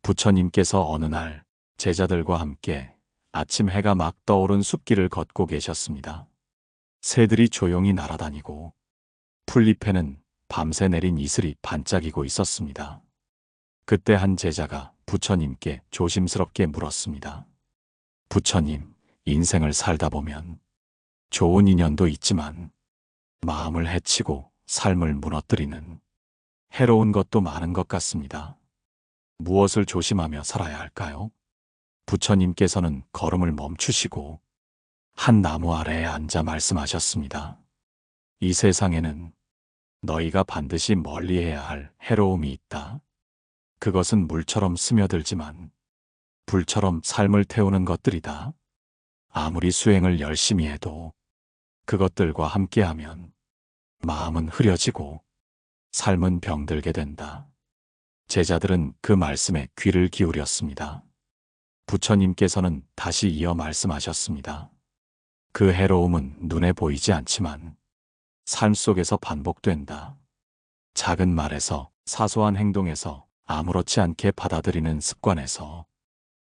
부처님께서 어느 날 제자들과 함께 아침 해가 막 떠오른 숲길을 걷고 계셨습니다. 새들이 조용히 날아다니고 풀잎에는 밤새 내린 이슬이 반짝이고 있었습니다. 그때 한 제자가 부처님께 조심스럽게 물었습니다. 부처님, 인생을 살다 보면 좋은 인연도 있지만 마음을 해치고 삶을 무너뜨리는 해로운 것도 많은 것 같습니다. 무엇을 조심하며 살아야 할까요? 부처님께서는 걸음을 멈추시고 한 나무 아래에 앉아 말씀하셨습니다. 이 세상에는 너희가 반드시 멀리해야 할 해로움이 있다. 그것은 물처럼 스며들지만 불처럼 삶을 태우는 것들이다. 아무리 수행을 열심히 해도 그것들과 함께하면 마음은 흐려지고 삶은 병들게 된다. 제자들은 그 말씀에 귀를 기울였습니다. 부처님께서는 다시 이어 말씀하셨습니다. 그 해로움은 눈에 보이지 않지만 삶 속에서 반복된다. 작은 말에서, 사소한 행동에서, 아무렇지 않게 받아들이는 습관에서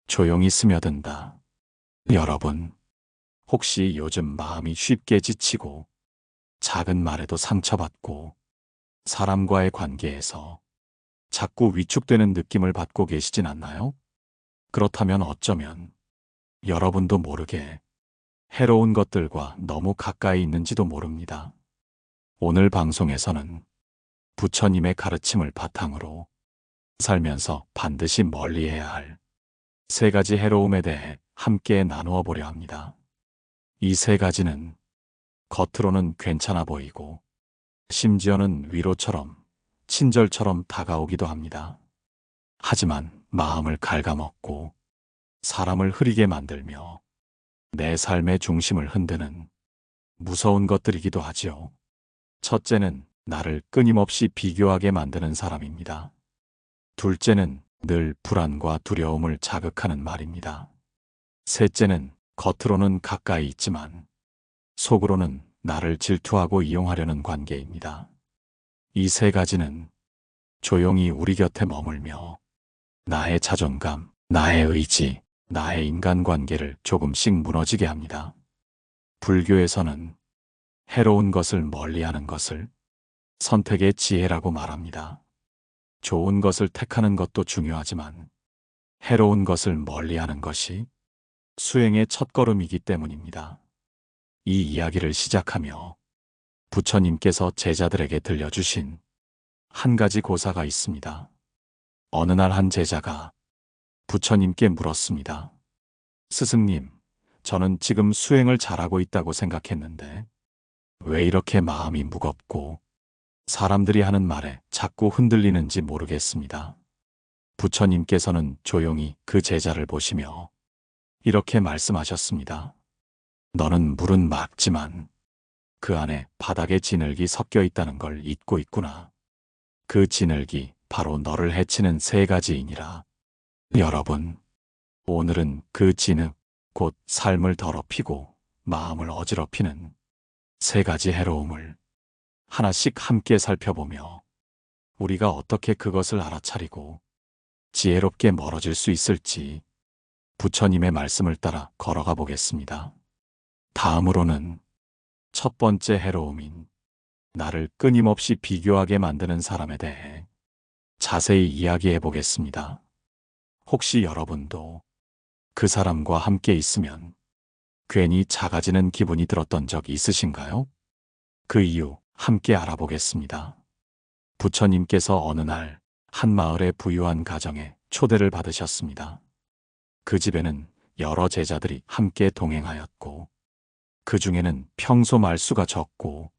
조용히 스며든다. 여러분, 혹시 요즘 마음이 쉽게 지치고 작은 말에도 상처받고 사람과의 관계에서 자꾸 위축되는 느낌을 받고 계시진 않나요? 그렇다면 어쩌면 여러분도 모르게 해로운 것들과 너무 가까이 있는지도 모릅니다. 오늘 방송에서는 부처님의 가르침을 바탕으로 살면서 반드시 멀리해야 할 세 가지 해로움에 대해 함께 나누어 보려 합니다. 이 세 가지는 겉으로는 괜찮아 보이고 심지어는 위로처럼, 친절처럼 다가오기도 합니다. 하지만 마음을 갉아먹고 사람을 흐리게 만들며 내 삶의 중심을 흔드는 무서운 것들이기도 하지요. 첫째는 나를 끊임없이 비교하게 만드는 사람입니다. 둘째는 늘 불안과 두려움을 자극하는 말입니다. 셋째는 겉으로는 가까이 있지만 속으로는 나를 질투하고 이용하려는 관계입니다. 이 세 가지는 조용히 우리 곁에 머물며 나의 자존감, 나의 의지, 나의 인간관계를 조금씩 무너지게 합니다. 불교에서는 해로운 것을 멀리하는 것을 선택의 지혜라고 말합니다. 좋은 것을 택하는 것도 중요하지만 해로운 것을 멀리하는 것이 수행의 첫걸음이기 때문입니다. 이 이야기를 시작하며 부처님께서 제자들에게 들려주신 한 가지 고사가 있습니다. 어느 날 한 제자가 부처님께 물었습니다. 스승님, 저는 지금 수행을 잘하고 있다고 생각했는데 왜 이렇게 마음이 무겁고 사람들이 하는 말에 자꾸 흔들리는지 모르겠습니다. 부처님께서는 조용히 그 제자를 보시며 이렇게 말씀하셨습니다. 너는 물은 맑지만 그 안에 바닥에 진흙이 섞여 있다는 걸 잊고 있구나. 그 진흙이 바로 너를 해치는 세 가지이니라. 여러분, 오늘은 그 진흙, 곧 삶을 더럽히고 마음을 어지럽히는 세 가지 해로움을 하나씩 함께 살펴보며 우리가 어떻게 그것을 알아차리고 지혜롭게 멀어질 수 있을지 부처님의 말씀을 따라 걸어가 보겠습니다. 다음으로는 첫 번째 해로움인 나를 끊임없이 비교하게 만드는 사람에 대해 자세히 이야기해 보겠습니다. 혹시 여러분도 그 사람과 함께 있으면 괜히 작아지는 기분이 들었던 적 있으신가요? 그 이유 함께 알아보겠습니다. 부처님께서 어느 날 한 마을의 부유한 가정에 초대를 받으셨습니다. 그 집에는 여러 제자들이 함께 동행하였고 그 중에는 평소 말수가 적고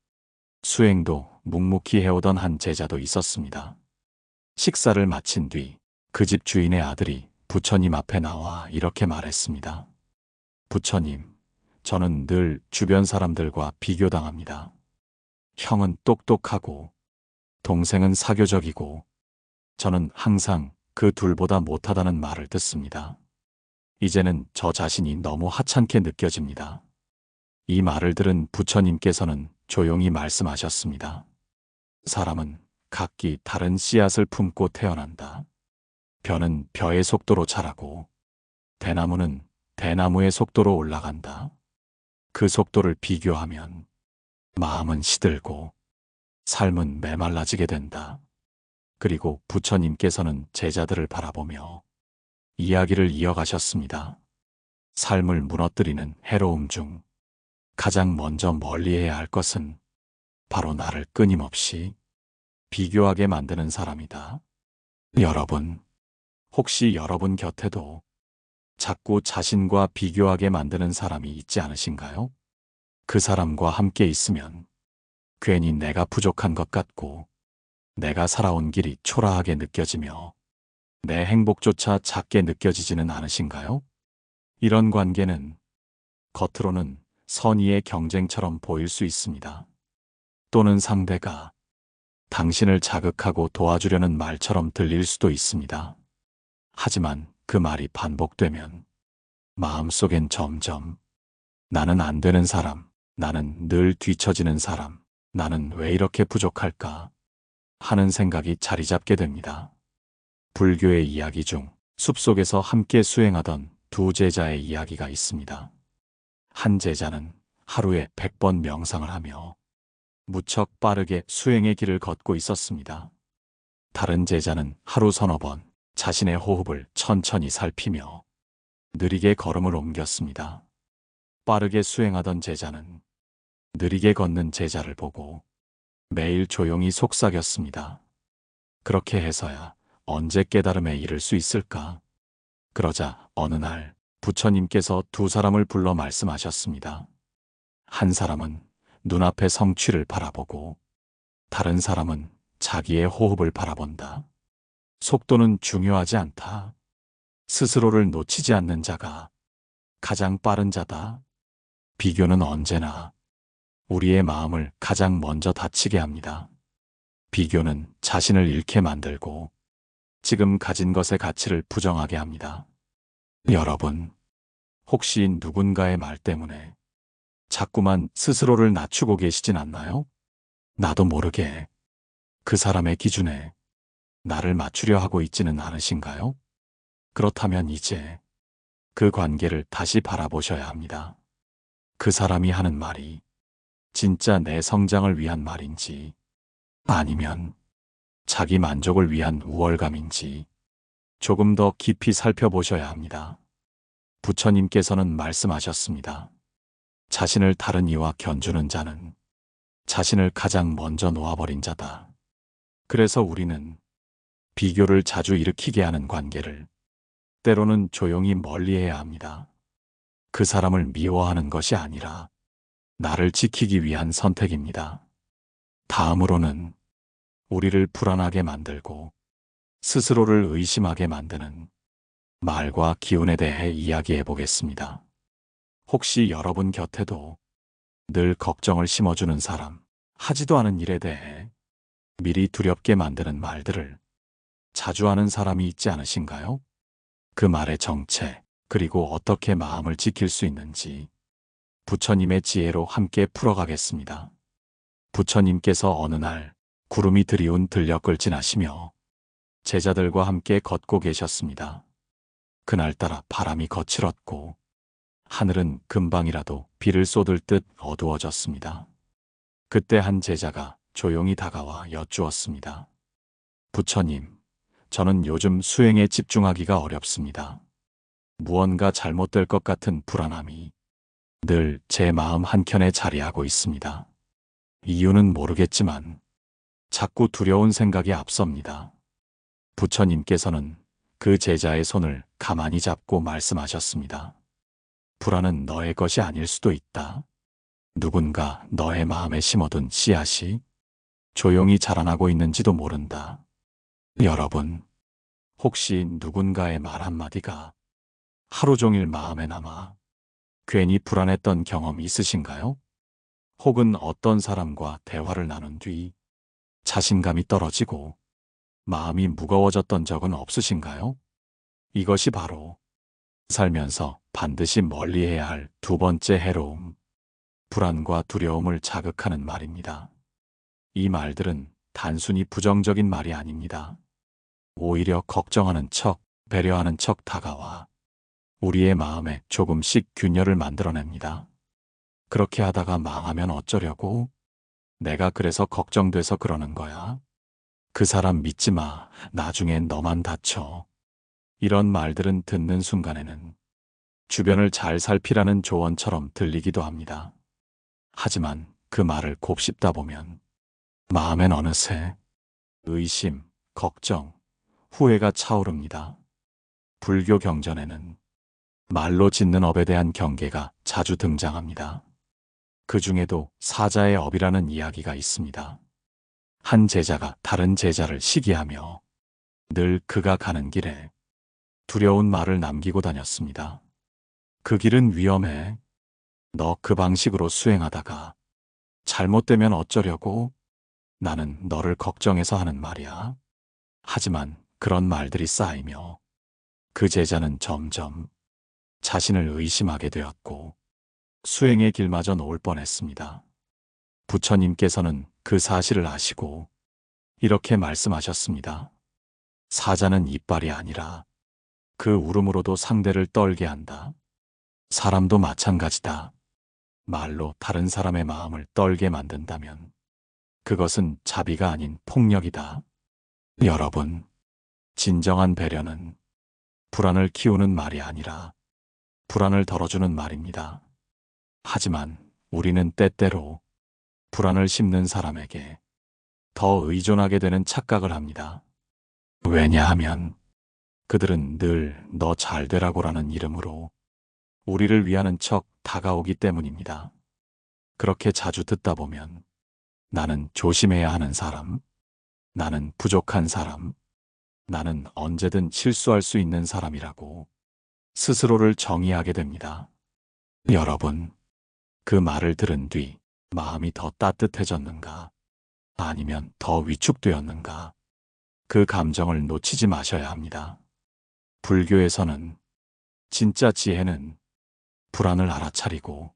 수행도 묵묵히 해오던 한 제자도 있었습니다. 식사를 마친 뒤 그 집 주인의 아들이 부처님 앞에 나와 이렇게 말했습니다. 부처님, 저는 늘 주변 사람들과 비교당합니다. 형은 똑똑하고 동생은 사교적이고 저는 항상 그 둘보다 못하다는 말을 듣습니다. 이제는 저 자신이 너무 하찮게 느껴집니다. 이 말을 들은 부처님께서는 조용히 말씀하셨습니다. 사람은 각기 다른 씨앗을 품고 태어난다. 벼는 벼의 속도로 자라고 대나무는 대나무의 속도로 올라간다. 그 속도를 비교하면 마음은 시들고 삶은 메말라지게 된다. 그리고 부처님께서는 제자들을 바라보며 이야기를 이어가셨습니다. 삶을 무너뜨리는 해로움 중 가장 먼저 멀리해야 할 것은 바로 나를 끊임없이 비교하게 만드는 사람이다. 여러분, 혹시 여러분 곁에도 자꾸 자신과 비교하게 만드는 사람이 있지 않으신가요? 그 사람과 함께 있으면 괜히 내가 부족한 것 같고 내가 살아온 길이 초라하게 느껴지며 내 행복조차 작게 느껴지지는 않으신가요? 이런 관계는 겉으로는 선의의 경쟁처럼 보일 수 있습니다. 또는 상대가 당신을 자극하고 도와주려는 말처럼 들릴 수도 있습니다. 하지만 그 말이 반복되면 마음속엔 점점 나는 안 되는 사람, 나는 늘 뒤처지는 사람, 나는 왜 이렇게 부족할까 하는 생각이 자리 잡게 됩니다. 불교의 이야기 중 숲속에서 함께 수행하던 두 제자의 이야기가 있습니다. 한 제자는 하루에 100번 명상을 하며 무척 빠르게 수행의 길을 걷고 있었습니다. 다른 제자는 하루 서너 번 자신의 호흡을 천천히 살피며 느리게 걸음을 옮겼습니다. 빠르게 수행하던 제자는 느리게 걷는 제자를 보고 매일 조용히 속삭였습니다. 그렇게 해서야 언제 깨달음에 이를 수 있을까? 그러자 어느 날 부처님께서 두 사람을 불러 말씀하셨습니다. 한 사람은 눈앞의 성취를 바라보고 다른 사람은 자기의 호흡을 바라본다. 속도는 중요하지 않다. 스스로를 놓치지 않는 자가 가장 빠른 자다. 비교는 언제나 우리의 마음을 가장 먼저 다치게 합니다. 비교는 자신을 잃게 만들고 지금 가진 것의 가치를 부정하게 합니다. 여러분, 혹시 누군가의 말 때문에 자꾸만 스스로를 낮추고 계시진 않나요? 나도 모르게 그 사람의 기준에 나를 맞추려 하고 있지는 않으신가요? 그렇다면 이제 그 관계를 다시 바라보셔야 합니다. 그 사람이 하는 말이 진짜 내 성장을 위한 말인지 아니면 자기 만족을 위한 우월감인지 조금 더 깊이 살펴보셔야 합니다. 부처님께서는 말씀하셨습니다. 자신을 다른 이와 견주는 자는 자신을 가장 먼저 놓아버린 자다. 그래서 우리는 비교를 자주 일으키게 하는 관계를 때로는 조용히 멀리해야 합니다. 그 사람을 미워하는 것이 아니라 나를 지키기 위한 선택입니다. 다음으로는 우리를 불안하게 만들고 스스로를 의심하게 만드는 말과 기운에 대해 이야기해 보겠습니다. 혹시 여러분 곁에도 늘 걱정을 심어주는 사람, 하지도 않은 일에 대해 미리 두렵게 만드는 말들을 자주 하는 사람이 있지 않으신가요? 그 말의 정체, 그리고 어떻게 마음을 지킬 수 있는지 부처님의 지혜로 함께 풀어가겠습니다. 부처님께서 어느 날 구름이 드리운 들녘을 지나시며 제자들과 함께 걷고 계셨습니다. 그날따라 바람이 거칠었고 하늘은 금방이라도 비를 쏟을 듯 어두워졌습니다. 그때 한 제자가 조용히 다가와 여쭈었습니다. 부처님, 저는 요즘 수행에 집중하기가 어렵습니다. 무언가 잘못될 것 같은 불안함이 늘 제 마음 한켠에 자리하고 있습니다. 이유는 모르겠지만 자꾸 두려운 생각이 앞섭니다. 부처님께서는 그 제자의 손을 가만히 잡고 말씀하셨습니다. 불안은 너의 것이 아닐 수도 있다. 누군가 너의 마음에 심어둔 씨앗이 조용히 자라나고 있는지도 모른다. 여러분, 혹시 누군가의 말 한마디가 하루 종일 마음에 남아 괜히 불안했던 경험 있으신가요? 혹은 어떤 사람과 대화를 나눈 뒤 자신감이 떨어지고 마음이 무거워졌던 적은 없으신가요? 이것이 바로 살면서 반드시 멀리해야 할 두 번째 해로움, 불안과 두려움을 자극하는 말입니다. 이 말들은 단순히 부정적인 말이 아닙니다. 오히려 걱정하는 척, 배려하는 척 다가와 우리의 마음에 조금씩 균열을 만들어냅니다. 그렇게 하다가 망하면 어쩌려고? 내가 그래서 걱정돼서 그러는 거야. 그 사람 믿지 마. 나중엔 너만 다쳐. 이런 말들은 듣는 순간에는 주변을 잘 살피라는 조언처럼 들리기도 합니다. 하지만 그 말을 곱씹다 보면 마음엔 어느새 의심, 걱정, 후회가 차오릅니다. 불교 경전에는 말로 짓는 업에 대한 경계가 자주 등장합니다. 그 중에도 사자의 업이라는 이야기가 있습니다. 한 제자가 다른 제자를 시기하며 늘 그가 가는 길에 두려운 말을 남기고 다녔습니다. 그 길은 위험해. 너 그 방식으로 수행하다가 잘못되면 어쩌려고? 나는 너를 걱정해서 하는 말이야. 하지만 그런 말들이 쌓이며 그 제자는 점점 자신을 의심하게 되었고 수행의 길마저 놓을 뻔했습니다. 부처님께서는 그 사실을 아시고 이렇게 말씀하셨습니다. 사자는 이빨이 아니라 그 울음으로도 상대를 떨게 한다. 사람도 마찬가지다. 말로 다른 사람의 마음을 떨게 만든다면 그것은 자비가 아닌 폭력이다. 여러분, 진정한 배려는 불안을 키우는 말이 아니라 불안을 덜어주는 말입니다. 하지만 우리는 때때로 불안을 심는 사람에게 더 의존하게 되는 착각을 합니다. 왜냐하면 그들은 늘 너 잘 되라고라는 이름으로 우리를 위하는 척 다가오기 때문입니다. 그렇게 자주 듣다 보면 나는 조심해야 하는 사람, 나는 부족한 사람, 나는 언제든 실수할 수 있는 사람이라고 스스로를 정의하게 됩니다. 여러분, 그 말을 들은 뒤 마음이 더 따뜻해졌는가? 아니면 더 위축되었는가? 그 감정을 놓치지 마셔야 합니다. 불교에서는 진짜 지혜는 불안을 알아차리고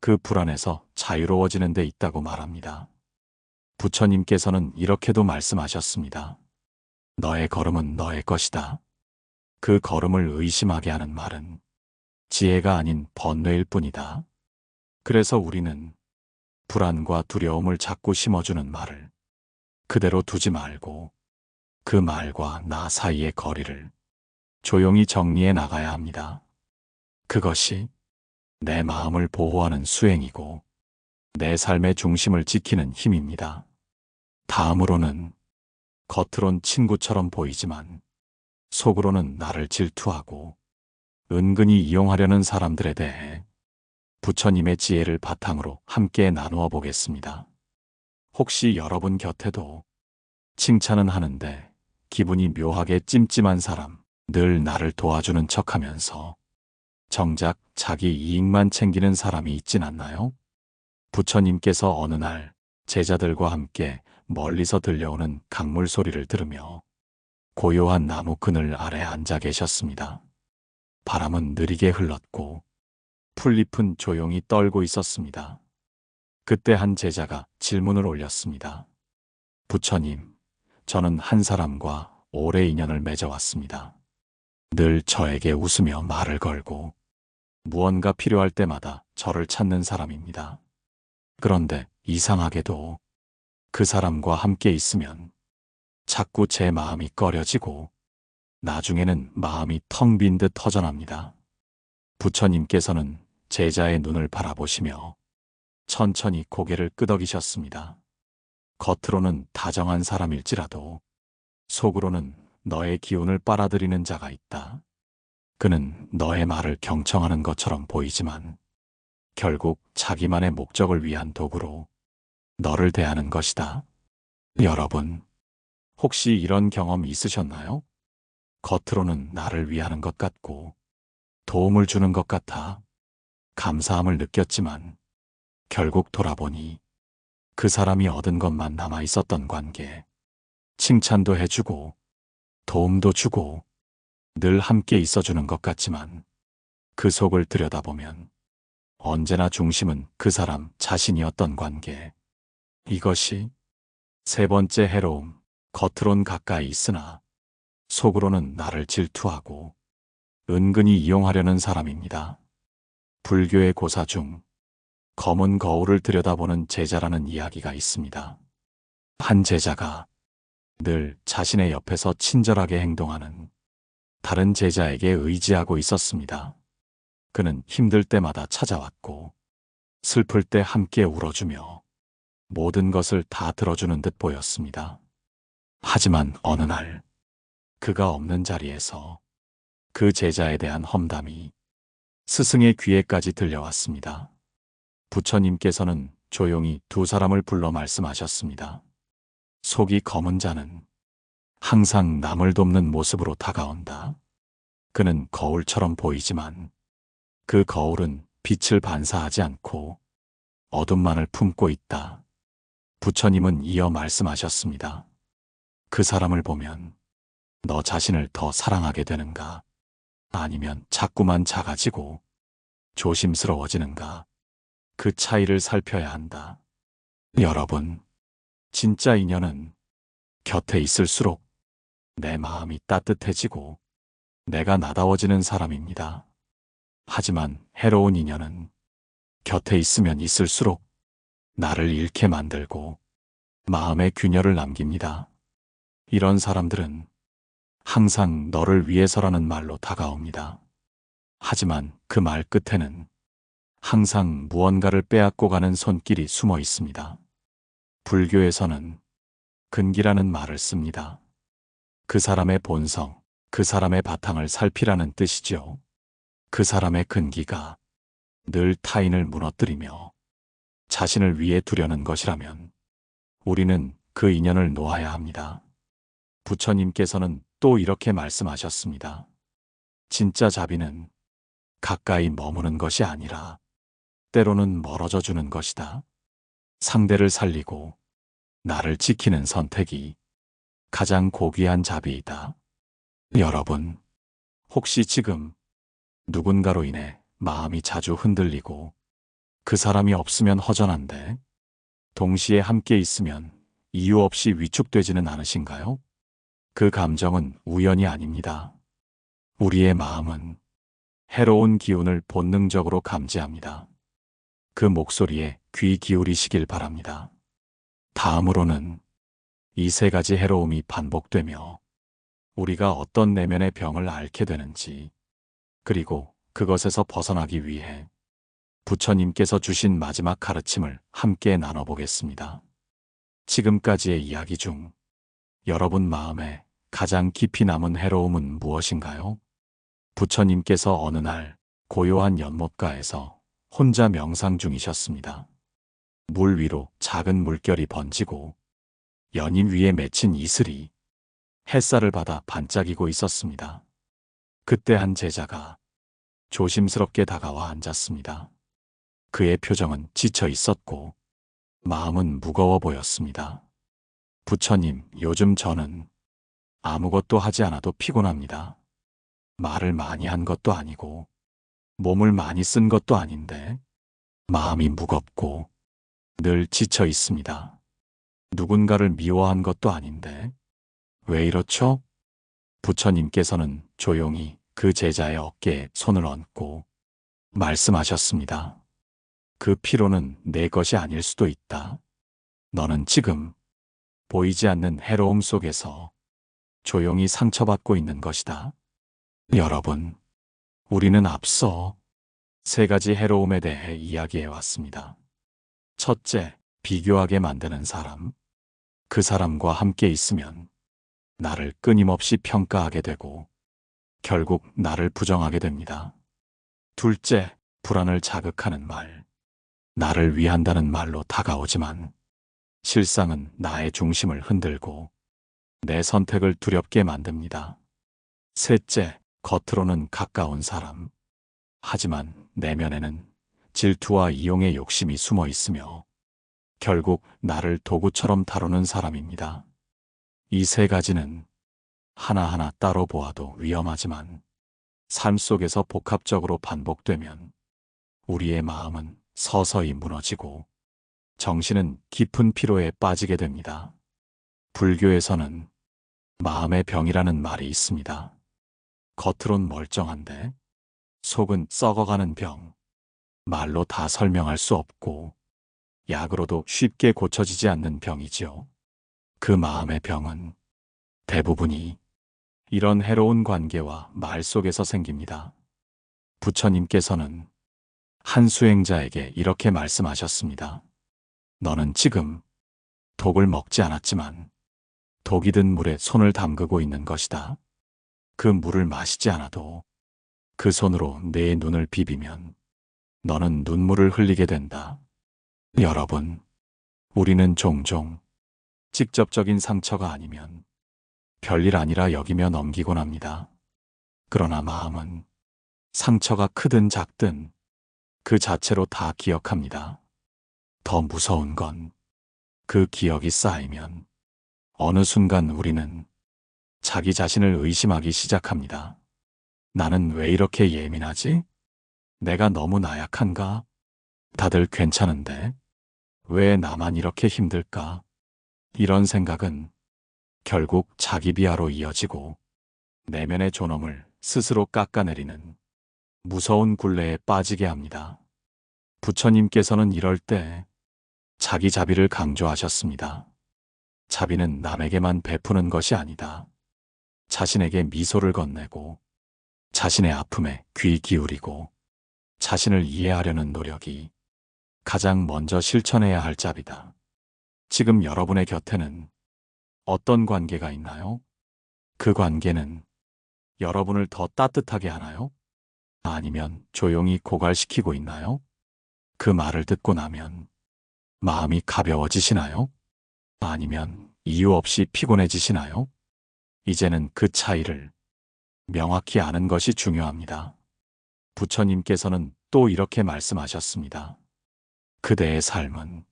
그 불안에서 자유로워지는 데 있다고 말합니다. 부처님께서는 이렇게도 말씀하셨습니다. 너의 걸음은 너의 것이다. 그 걸음을 의심하게 하는 말은 지혜가 아닌 번뇌일 뿐이다. 그래서 우리는 불안과 두려움을 자꾸 심어주는 말을 그대로 두지 말고 그 말과 나 사이의 거리를 조용히 정리해 나가야 합니다. 그것이 내 마음을 보호하는 수행이고 내 삶의 중심을 지키는 힘입니다. 다음으로는 겉으론 친구처럼 보이지만 속으로는 나를 질투하고 은근히 이용하려는 사람들에 대해 부처님의 지혜를 바탕으로 함께 나누어 보겠습니다. 혹시 여러분 곁에도 칭찬은 하는데 기분이 묘하게 찜찜한 사람, 늘 나를 도와주는 척하면서 정작 자기 이익만 챙기는 사람이 있진 않나요? 부처님께서 어느 날 제자들과 함께 멀리서 들려오는 강물 소리를 들으며 고요한 나무 그늘 아래 앉아 계셨습니다. 바람은 느리게 흘렀고 풀잎은 조용히 떨고 있었습니다. 그때 한 제자가 질문을 올렸습니다. 부처님, 저는 한 사람과 오래 인연을 맺어왔습니다. 늘 저에게 웃으며 말을 걸고 무언가 필요할 때마다 저를 찾는 사람입니다. 그런데 이상하게도 그 사람과 함께 있으면 자꾸 제 마음이 꺼려지고 나중에는 마음이 텅 빈 듯 허전합니다. 부처님께서는 제자의 눈을 바라보시며 천천히 고개를 끄덕이셨습니다. 겉으로는 다정한 사람일지라도 속으로는 너의 기운을 빨아들이는 자가 있다. 그는 너의 말을 경청하는 것처럼 보이지만 결국 자기만의 목적을 위한 도구로 너를 대하는 것이다. 여러분, 혹시 이런 경험 있으셨나요? 겉으로는 나를 위하는 것 같고 도움을 주는 것 같아 감사함을 느꼈지만 결국 돌아보니 그 사람이 얻은 것만 남아 있었던 관계, 칭찬도 해주고 도움도 주고 늘 함께 있어주는 것 같지만 그 속을 들여다보면 언제나 중심은 그 사람 자신이었던 관계. 이것이 세 번째 해로움, 겉으론 가까이 있으나 속으로는 나를 질투하고 은근히 이용하려는 사람입니다. 불교의 고사 중 검은 거울을 들여다보는 제자라는 이야기가 있습니다. 한 제자가 늘 자신의 옆에서 친절하게 행동하는 다른 제자에게 의지하고 있었습니다. 그는 힘들 때마다 찾아왔고 슬플 때 함께 울어주며 모든 것을 다 들어주는 듯 보였습니다. 하지만 어느 날 그가 없는 자리에서 그 제자에 대한 험담이 스승의 귀에까지 들려왔습니다. 부처님께서는 조용히 두 사람을 불러 말씀하셨습니다. 속이 검은 자는 항상 남을 돕는 모습으로 다가온다. 그는 거울처럼 보이지만 그 거울은 빛을 반사하지 않고 어둠만을 품고 있다. 부처님은 이어 말씀하셨습니다. 그 사람을 보면 너 자신을 더 사랑하게 되는가? 아니면 자꾸만 작아지고 조심스러워지는가? 그 차이를 살펴야 한다. 여러분, 진짜 인연은 곁에 있을수록 내 마음이 따뜻해지고 내가 나다워지는 사람입니다. 하지만 해로운 인연은 곁에 있으면 있을수록 나를 잃게 만들고 마음에 균열을 남깁니다. 이런 사람들은 항상 너를 위해서라는 말로 다가옵니다. 하지만 그 말 끝에는 항상 무언가를 빼앗고 가는 손길이 숨어 있습니다. 불교에서는 근기라는 말을 씁니다. 그 사람의 본성, 그 사람의 바탕을 살피라는 뜻이죠. 그 사람의 근기가 늘 타인을 무너뜨리며 자신을 위해 두려는 것이라면 우리는 그 인연을 놓아야 합니다. 부처님께서는 또 이렇게 말씀하셨습니다. 진짜 자비는 가까이 머무는 것이 아니라 때로는 멀어져 주는 것이다. 상대를 살리고 나를 지키는 선택이 가장 고귀한 자비이다. 여러분, 혹시 지금 누군가로 인해 마음이 자주 흔들리고 그 사람이 없으면 허전한데 동시에 함께 있으면 이유 없이 위축되지는 않으신가요? 그 감정은 우연이 아닙니다. 우리의 마음은 해로운 기운을 본능적으로 감지합니다. 그 목소리에 귀 기울이시길 바랍니다. 다음으로는 이 세 가지 해로움이 반복되며 우리가 어떤 내면의 병을 앓게 되는지, 그리고 그것에서 벗어나기 위해 부처님께서 주신 마지막 가르침을 함께 나눠보겠습니다. 지금까지의 이야기 중 여러분 마음에 가장 깊이 남은 해로움은 무엇인가요? 부처님께서 어느 날 고요한 연못가에서 혼자 명상 중이셨습니다. 물 위로 작은 물결이 번지고 연인 위에 맺힌 이슬이 햇살을 받아 반짝이고 있었습니다. 그때 한 제자가 조심스럽게 다가와 앉았습니다. 그의 표정은 지쳐 있었고 마음은 무거워 보였습니다. 부처님, 요즘 저는 아무것도 하지 않아도 피곤합니다. 말을 많이 한 것도 아니고 몸을 많이 쓴 것도 아닌데 마음이 무겁고 늘 지쳐 있습니다. 누군가를 미워한 것도 아닌데 왜 이렇죠? 부처님께서는 조용히 그 제자의 어깨에 손을 얹고 말씀하셨습니다. 그 피로는 내 것이 아닐 수도 있다. 너는 지금 보이지 않는 해로움 속에서 조용히 상처받고 있는 것이다. 여러분, 우리는 앞서 세 가지 해로움에 대해 이야기해 왔습니다. 첫째, 비교하게 만드는 사람. 그 사람과 함께 있으면 나를 끊임없이 평가하게 되고 결국 나를 부정하게 됩니다. 둘째, 불안을 자극하는 말. 나를 위한다는 말로 다가오지만 실상은 나의 중심을 흔들고 내 선택을 두렵게 만듭니다. 셋째, 겉으로는 가까운 사람. 하지만 내면에는 질투와 이용의 욕심이 숨어 있으며 결국 나를 도구처럼 다루는 사람입니다. 이 세 가지는 하나하나 따로 보아도 위험하지만 삶 속에서 복합적으로 반복되면 우리의 마음은 서서히 무너지고 정신은 깊은 피로에 빠지게 됩니다. 불교에서는 마음의 병이라는 말이 있습니다. 겉으론 멀쩡한데 속은 썩어가는 병. 말로 다 설명할 수 없고 약으로도 쉽게 고쳐지지 않는 병이지요. 그 마음의 병은 대부분이 이런 해로운 관계와 말 속에서 생깁니다. 부처님께서는 한 수행자에게 이렇게 말씀하셨습니다. 너는 지금 독을 먹지 않았지만 독이 든 물에 손을 담그고 있는 것이다. 그 물을 마시지 않아도 그 손으로 내 눈을 비비면 너는 눈물을 흘리게 된다. 여러분, 우리는 종종 직접적인 상처가 아니면 별일 아니라 여기며 넘기곤 합니다. 그러나 마음은 상처가 크든 작든 그 자체로 다 기억합니다. 더 무서운 건 그 기억이 쌓이면 어느 순간 우리는 자기 자신을 의심하기 시작합니다. 나는 왜 이렇게 예민하지? 내가 너무 나약한가? 다들 괜찮은데 왜 나만 이렇게 힘들까? 이런 생각은 결국 자기 비하로 이어지고 내면의 존엄을 스스로 깎아내리는 무서운 굴레에 빠지게 합니다. 부처님께서는 이럴 때 자기 자비를 강조하셨습니다. 자비는 남에게만 베푸는 것이 아니다. 자신에게 미소를 건네고 자신의 아픔에 귀 기울이고 자신을 이해하려는 노력이 가장 먼저 실천해야 할 자비다. 지금 여러분의 곁에는 어떤 관계가 있나요? 그 관계는 여러분을 더 따뜻하게 하나요? 아니면 조용히 고갈시키고 있나요? 그 말을 듣고 나면 마음이 가벼워지시나요? 아니면 이유 없이 피곤해지시나요? 이제는 그 차이를 명확히 아는 것이 중요합니다. 부처님께서는 또 이렇게 말씀하셨습니다. 그대의 삶은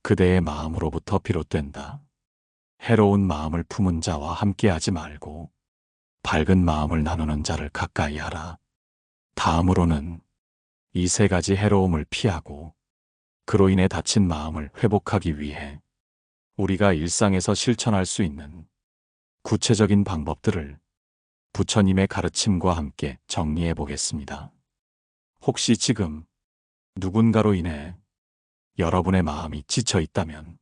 그대의 마음으로부터 비롯된다. 해로운 마음을 품은 자와 함께하지 말고 밝은 마음을 나누는 자를 가까이 하라. 다음으로는 이 세 가지 해로움을 피하고 그로 인해 다친 마음을 회복하기 위해 우리가 일상에서 실천할 수 있는 구체적인 방법들을 부처님의 가르침과 함께 정리해 보겠습니다. 혹시 지금 누군가로 인해 여러분의 마음이 지쳐 있다면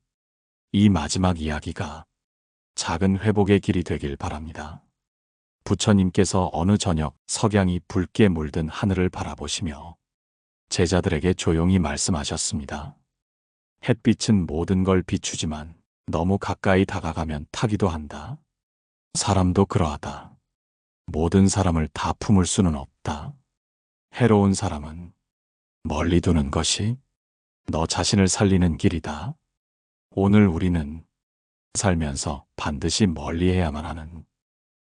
이 마지막 이야기가 작은 회복의 길이 되길 바랍니다. 부처님께서 어느 저녁 석양이 붉게 물든 하늘을 바라보시며 제자들에게 조용히 말씀하셨습니다. 햇빛은 모든 걸 비추지만 너무 가까이 다가가면 타기도 한다. 사람도 그러하다. 모든 사람을 다 품을 수는 없다. 해로운 사람은 멀리 두는 것이 너 자신을 살리는 길이다. 오늘 우리는 살면서 반드시 멀리해야만 하는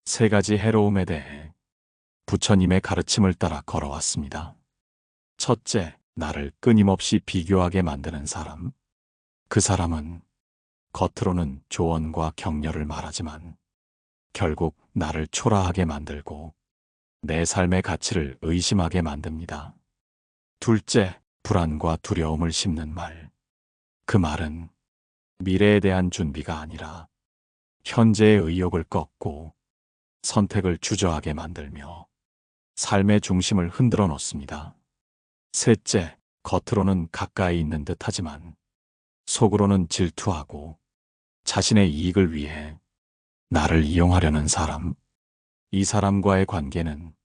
세 가지 해로움에 대해 부처님의 가르침을 따라 걸어왔습니다. 첫째, 나를 끊임없이 비교하게 만드는 사람. 그 사람은 겉으로는 조언과 격려를 말하지만 결국 나를 초라하게 만들고 내 삶의 가치를 의심하게 만듭니다. 둘째, 불안과 두려움을 심는 말. 그 말은 미래에 대한 준비가 아니라 현재의 의욕을 꺾고 선택을 주저하게 만들며 삶의 중심을 흔들어 놓습니다. 셋째, 겉으로는 가까이 있는 듯 하지만 속으로는 질투하고 자신의 이익을 위해 나를 이용하려는 사람. 이 사람과의 관계는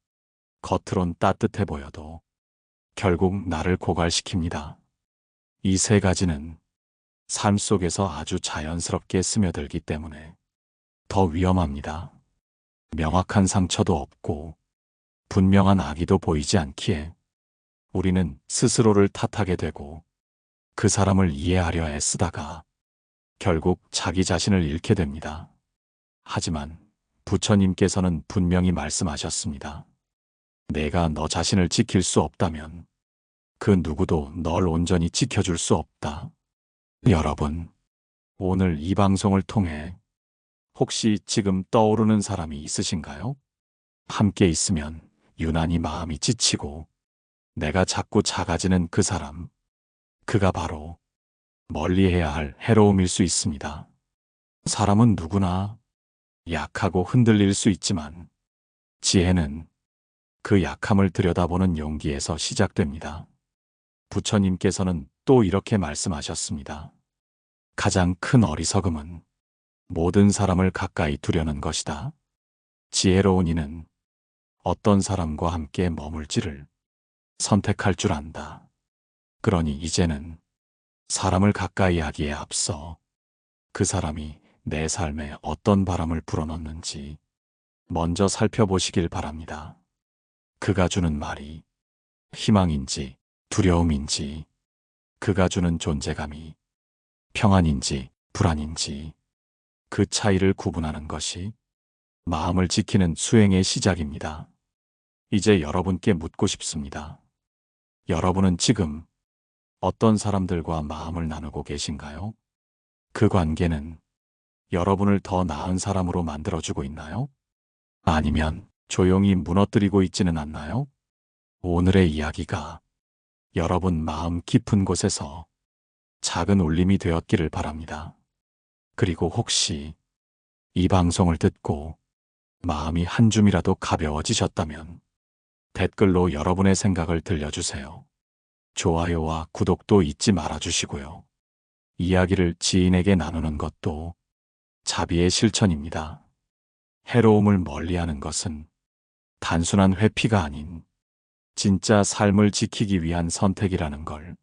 겉으론 따뜻해 보여도 결국 나를 고갈시킵니다. 이 세 가지는 삶 속에서 아주 자연스럽게 스며들기 때문에 더 위험합니다. 명확한 상처도 없고 분명한 악의도 보이지 않기에 우리는 스스로를 탓하게 되고 그 사람을 이해하려 애쓰다가 결국 자기 자신을 잃게 됩니다. 하지만 부처님께서는 분명히 말씀하셨습니다. 내가 너 자신을 지킬 수 없다면 그 누구도 널 온전히 지켜줄 수 없다. 여러분, 오늘 이 방송을 통해 혹시 지금 떠오르는 사람이 있으신가요? 함께 있으면 유난히 마음이 지치고 내가 자꾸 작아지는 그 사람. 그가 바로 멀리해야 할 해로움일 수 있습니다. 사람은 누구나 약하고 흔들릴 수 있지만 지혜는 그 약함을 들여다보는 용기에서 시작됩니다. 부처님께서는 또 이렇게 말씀하셨습니다. 가장 큰 어리석음은 모든 사람을 가까이 두려는 것이다. 지혜로운 이는 어떤 사람과 함께 머물지를 선택할 줄 안다. 그러니 이제는 사람을 가까이 하기에 앞서 그 사람이 내 삶에 어떤 바람을 불어넣는지 먼저 살펴보시길 바랍니다. 그가 주는 말이 희망인지 두려움인지, 그가 주는 존재감이 평안인지 불안인지, 그 차이를 구분하는 것이 마음을 지키는 수행의 시작입니다. 이제 여러분께 묻고 싶습니다. 여러분은 지금 어떤 사람들과 마음을 나누고 계신가요? 그 관계는 여러분을 더 나은 사람으로 만들어주고 있나요? 아니면 조용히 무너뜨리고 있지는 않나요? 오늘의 이야기가 여러분 마음 깊은 곳에서 작은 울림이 되었기를 바랍니다. 그리고 혹시 이 방송을 듣고 마음이 한 줌이라도 가벼워지셨다면 댓글로 여러분의 생각을 들려주세요. 좋아요와 구독도 잊지 말아주시고요. 이야기를 지인에게 나누는 것도 자비의 실천입니다. 해로움을 멀리하는 것은 단순한 회피가 아닌 진짜 삶을 지키기 위한 선택이라는 걸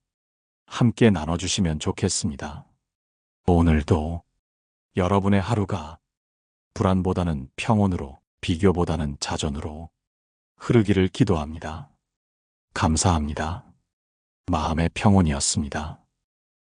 함께 나눠주시면 좋겠습니다. 오늘도 여러분의 하루가 불안보다는 평온으로, 비교보다는 자존으로 흐르기를 기도합니다. 감사합니다. 마음의 평온이었습니다.